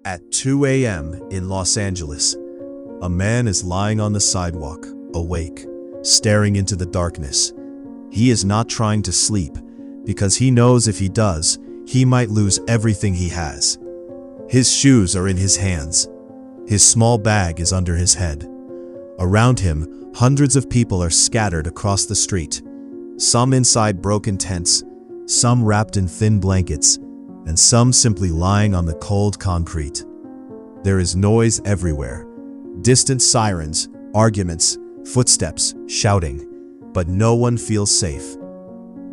At 2 a.m. in Los Angeles, a man is lying on the sidewalk, awake, staring into the darkness. He is not trying to sleep, because he knows if he does, he might lose everything he has. His shoes are in his hands. His small bag is under his head. Around him, hundreds of people are scattered across the street, some inside broken tents, some wrapped in thin blankets, and some simply lying on the cold concrete. There is noise everywhere. Distant sirens, arguments, footsteps, shouting, but no one feels safe.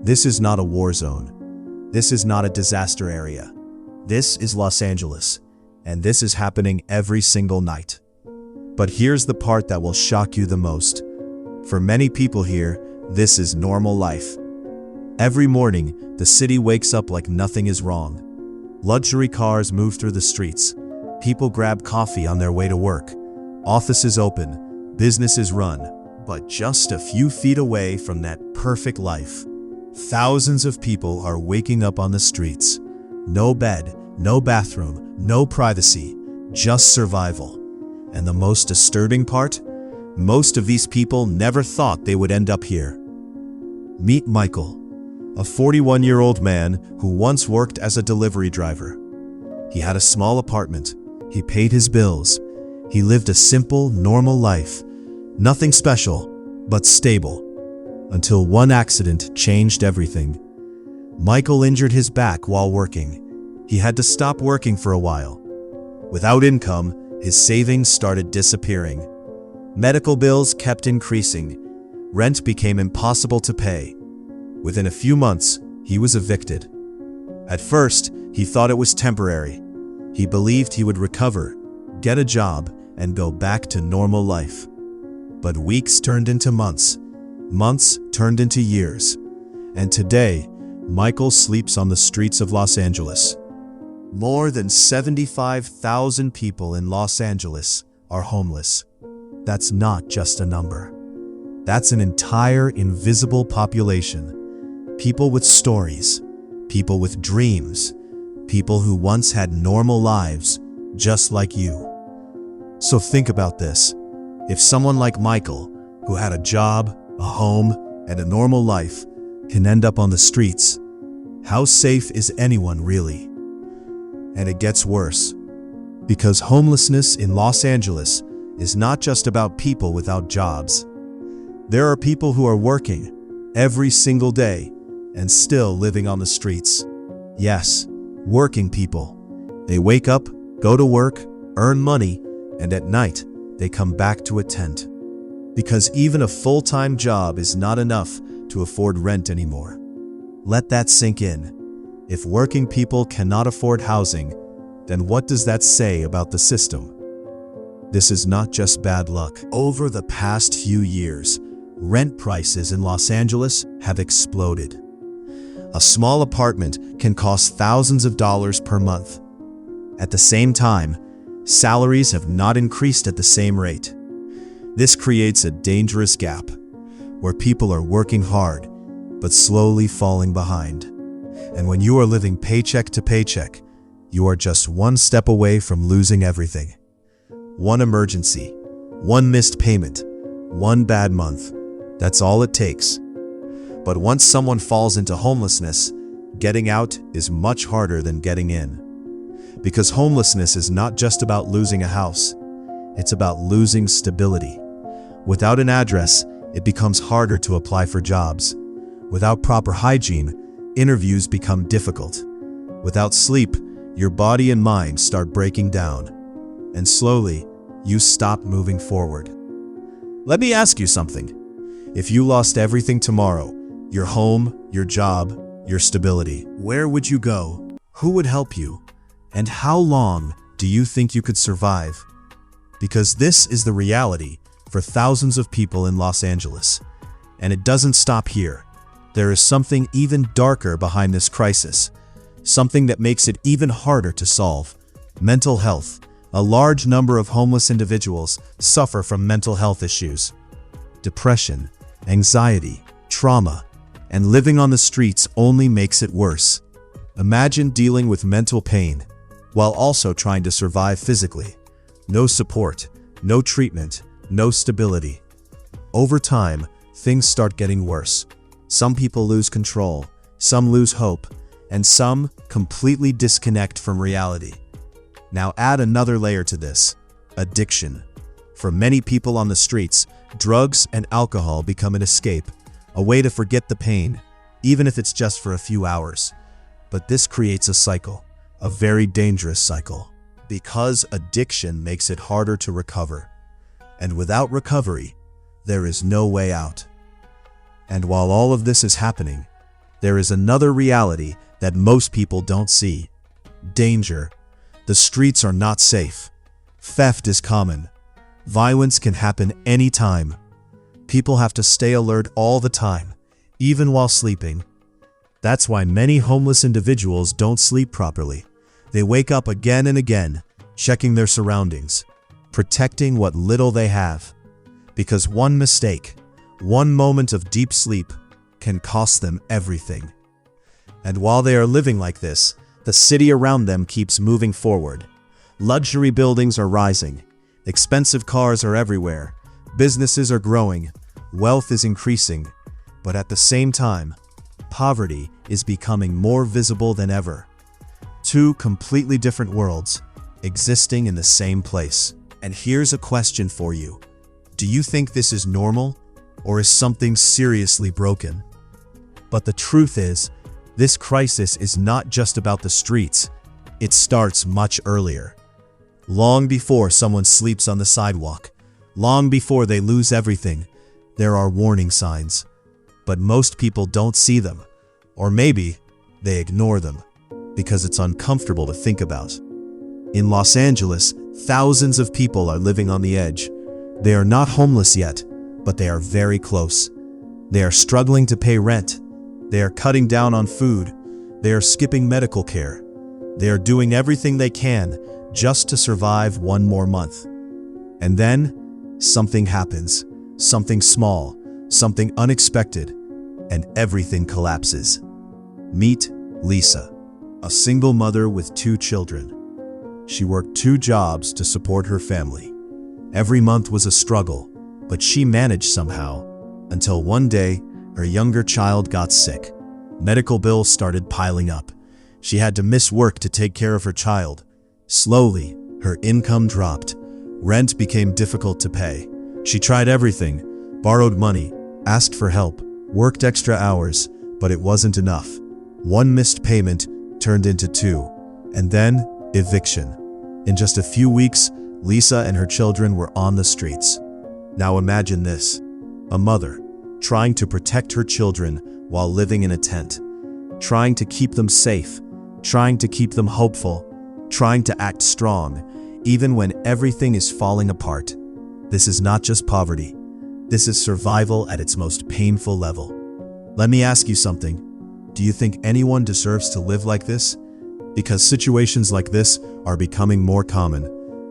This is not a war zone. This is not a disaster area. This is Los Angeles, and this is happening every single night. But here's the part that will shock you the most. For many people here, this is normal life. Every morning, the city wakes up like nothing is wrong. Luxury cars move through the streets. People grab coffee on their way to work. Offices open. Businesses run. But just a few feet away from that perfect life, thousands of people are waking up on the streets. No bed, no bathroom, no privacy, just survival. And the most disturbing part? Most of these people never thought they would end up here. Meet Michael, a 41-year-old man who once worked as a delivery driver. He had a small apartment. He paid his bills. He lived a simple, normal life. Nothing special, but stable. Until one accident changed everything. Michael injured his back while working. He had to stop working for a while. Without income, his savings started disappearing. Medical bills kept increasing. Rent became impossible to pay. Within a few months, he was evicted. At first, he thought it was temporary. He believed he would recover, get a job, and go back to normal life. But weeks turned into months. Months turned into years. And today, Michael sleeps on the streets of Los Angeles. More than 75,000 people in Los Angeles are homeless. That's not just a number. That's an entire invisible population. People with stories, people with dreams, people who once had normal lives, just like you. So think about this. If someone like Michael, who had a job, a home, and a normal life, can end up on the streets, how safe is anyone really? And it gets worse. Because homelessness in Los Angeles is not just about people without jobs. There are people who are working every single day and still living on the streets. Yes, working people. They wake up, go to work, earn money, and at night, they come back to a tent. Because even a full-time job is not enough to afford rent anymore. Let that sink in. If working people cannot afford housing, then what does that say about the system? This is not just bad luck. Over the past few years, rent prices in Los Angeles have exploded. A small apartment can cost thousands of dollars per month. At the same time, salaries have not increased at the same rate. This creates a dangerous gap, where people are working hard, but slowly falling behind. And when you are living paycheck to paycheck, you are just one step away from losing everything. One emergency, one missed payment, one bad month. That's all it takes. But once someone falls into homelessness, getting out is much harder than getting in. Because homelessness is not just about losing a house, it's about losing stability. Without an address, it becomes harder to apply for jobs. Without proper hygiene, interviews become difficult. Without sleep, your body and mind start breaking down. And slowly, you stop moving forward. Let me ask you something. If you lost everything tomorrow, your home, your job, your stability, where would you go? Who would help you? And how long do you think you could survive? Because this is the reality for thousands of people in Los Angeles. And it doesn't stop here. There is something even darker behind this crisis. Something that makes it even harder to solve. Mental health. A large number of homeless individuals suffer from mental health issues. Depression, anxiety, trauma, and living on the streets only makes it worse. Imagine dealing with mental pain, while also trying to survive physically. No support, no treatment, no stability. Over time, things start getting worse. Some people lose control, some lose hope, and some completely disconnect from reality. Now add another layer to this: addiction. For many people on the streets, drugs and alcohol become an escape, a way to forget the pain, even if it's just for a few hours. But this creates a cycle, a very dangerous cycle, because addiction makes it harder to recover. And without recovery, there is no way out. And while all of this is happening, there is another reality that most people don't see: danger. The streets are not safe. Theft is common. Violence can happen anytime. People have to stay alert all the time, even while sleeping. That's why many homeless individuals don't sleep properly. They wake up again and again, checking their surroundings, protecting what little they have. Because one mistake, one moment of deep sleep, can cost them everything. And while they are living like this, the city around them keeps moving forward. Luxury buildings are rising. Expensive cars are everywhere. Businesses are growing. Wealth is increasing. But at the same time, poverty is becoming more visible than ever. Two completely different worlds existing in the same place. And here's a question for you. Do you think this is normal, or is something seriously broken? But the truth is, this crisis is not just about the streets. It starts much earlier. Long before someone sleeps on the sidewalk, long before they lose everything, there are warning signs. But most people don't see them, or maybe they ignore them, because it's uncomfortable to think about. In Los Angeles, thousands of people are living on the edge. They are not homeless yet, but they are very close. They are struggling to pay rent. They are cutting down on food. They are skipping medical care. They are doing everything they can just to survive one more month. And then, something happens. Something small, something unexpected, and everything collapses. Meet Lisa, a single mother with 2 children. She worked 2 jobs to support her family. Every month was a struggle, but she managed somehow, until one day, her younger child got sick. Medical bills started piling up. She had to miss work to take care of her child. Slowly, her income dropped. Rent became difficult to pay. She tried everything, borrowed money, asked for help, worked extra hours, but it wasn't enough. One missed payment turned into 2, and then eviction. In just a few weeks, Lisa and her children were on the streets. Now imagine this: a mother trying to protect her children while living in a tent, trying to keep them safe, trying to keep them hopeful, trying to act strong, even when everything is falling apart. This is not just poverty. This is survival at its most painful level. Let me ask you something. Do you think anyone deserves to live like this? Because situations like this are becoming more common,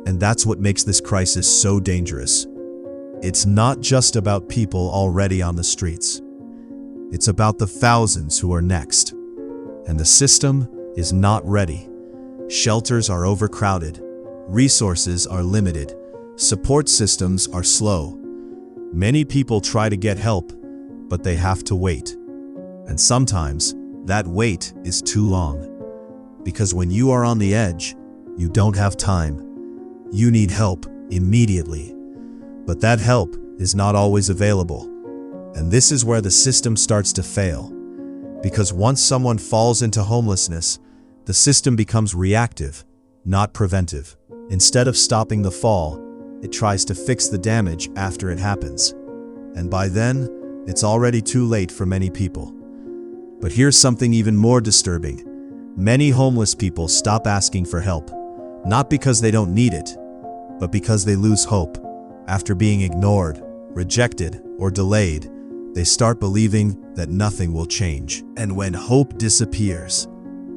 and that's what makes this crisis so dangerous. It's not just about people already on the streets. It's about the thousands who are next. And the system is not ready. Shelters are overcrowded. Resources are limited. Support systems are slow. Many people try to get help, but they have to wait. And sometimes, that wait is too long. Because when you are on the edge, you don't have time. You need help immediately. But that help is not always available. And this is where the system starts to fail. Because once someone falls into homelessness, the system becomes reactive, not preventive. Instead of stopping the fall, it tries to fix the damage after it happens. And by then, it's already too late for many people. But here's something even more disturbing. Many homeless people stop asking for help, not because they don't need it, but because they lose hope. After being ignored, rejected, or delayed, they start believing that nothing will change. And when hope disappears,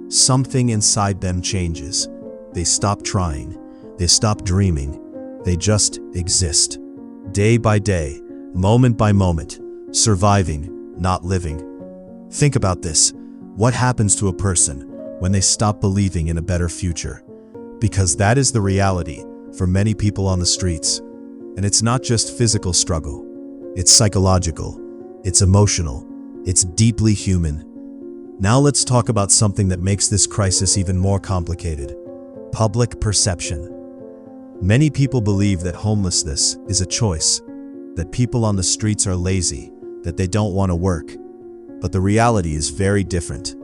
something inside them changes. They stop trying. They stop dreaming. They just exist. Day by day, moment by moment, surviving, not living. Think about this. What happens to a person when they stop believing in a better future? Because that is the reality for many people on the streets. And it's not just physical struggle. It's psychological. It's emotional. It's deeply human. Now let's talk about something that makes this crisis even more complicated: public perception. Many people believe that homelessness is a choice, that people on the streets are lazy, that they don't want to work. But the reality is very different.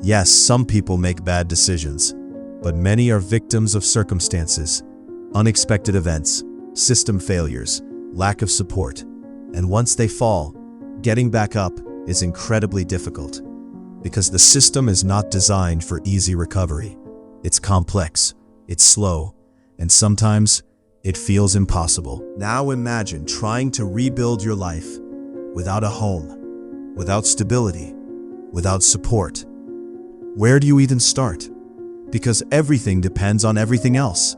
Yes, some people make bad decisions, but many are victims of circumstances, unexpected events, system failures, lack of support. And once they fall, getting back up is incredibly difficult, because the system is not designed for easy recovery. It's complex, it's slow, and sometimes it feels impossible. Now imagine trying to rebuild your life without a home, without stability, without support. Where do you even start? Because everything depends on everything else.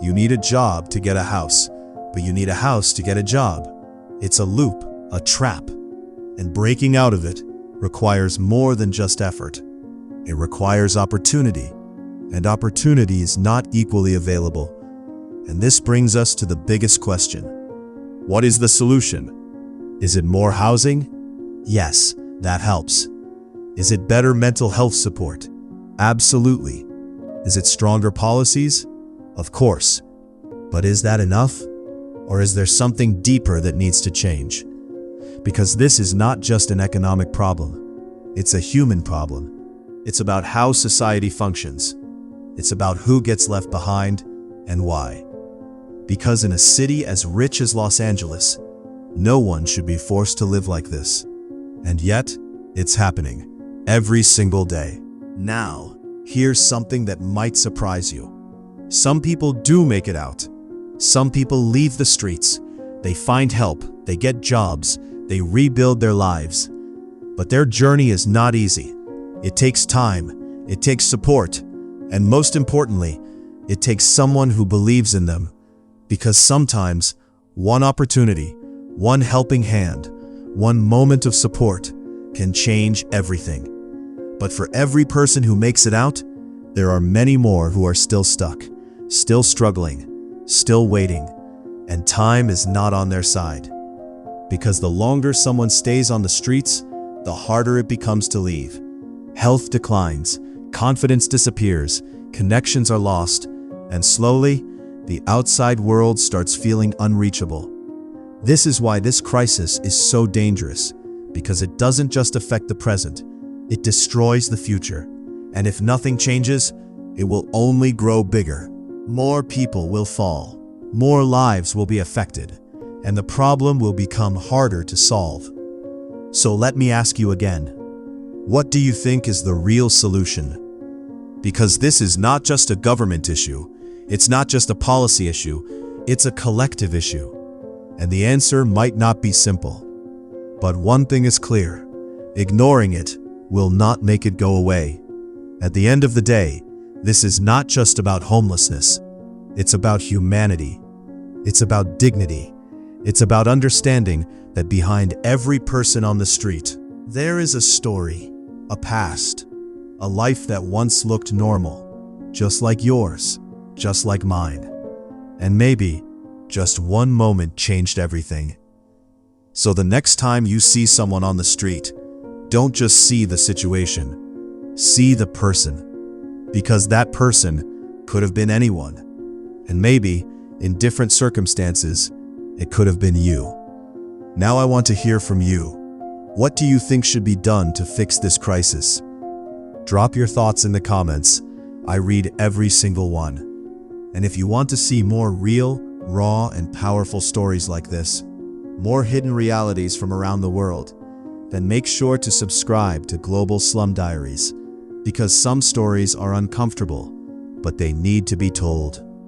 You need a job to get a house, but you need a house to get a job. It's a loop, a trap, and breaking out of it requires more than just effort. It requires opportunity, and opportunity is not equally available. And this brings us to the biggest question. What is the solution? Is it more housing? Yes, that helps. Is it better mental health support? Absolutely. Is it stronger policies? Of course. But is that enough? Or is there something deeper that needs to change? Because this is not just an economic problem. It's a human problem. It's about how society functions. It's about who gets left behind and why. Because in a city as rich as Los Angeles, no one should be forced to live like this. And yet, it's happening every single day. Now, here's something that might surprise you. Some people do make it out. Some people leave the streets. They find help, they get jobs, they rebuild their lives. But their journey is not easy. It takes time, it takes support, and most importantly, it takes someone who believes in them. Because sometimes, one opportunity, one helping hand, one moment of support can change everything. But for every person who makes it out, there are many more who are still stuck, still struggling, still waiting, and time is not on their side. Because the longer someone stays on the streets, the harder it becomes to leave. Health declines, confidence disappears, connections are lost, and slowly, the outside world starts feeling unreachable. This is why this crisis is so dangerous, because it doesn't just affect the present, it destroys the future. And if nothing changes, it will only grow bigger. More people will fall, more lives will be affected, and the problem will become harder to solve. So let me ask you again, what do you think is the real solution? Because this is not just a government issue, it's not just a policy issue, it's a collective issue. And the answer might not be simple. But one thing is clear, ignoring it will not make it go away. At the end of the day, this is not just about homelessness. It's about humanity. It's about dignity. It's about understanding that behind every person on the street, there is a story, a past, a life that once looked normal, just like yours, just like mine. And maybe just one moment changed everything. So the next time you see someone on the street, don't just see the situation, see the person. Because that person could have been anyone. And maybe, in different circumstances, it could have been you. Now I want to hear from you. What do you think should be done to fix this crisis? Drop your thoughts in the comments. I read every single one. And if you want to see more real, raw, and powerful stories like this, more hidden realities from around the world, then make sure to subscribe to Global Slum Diaries, because some stories are uncomfortable, but they need to be told.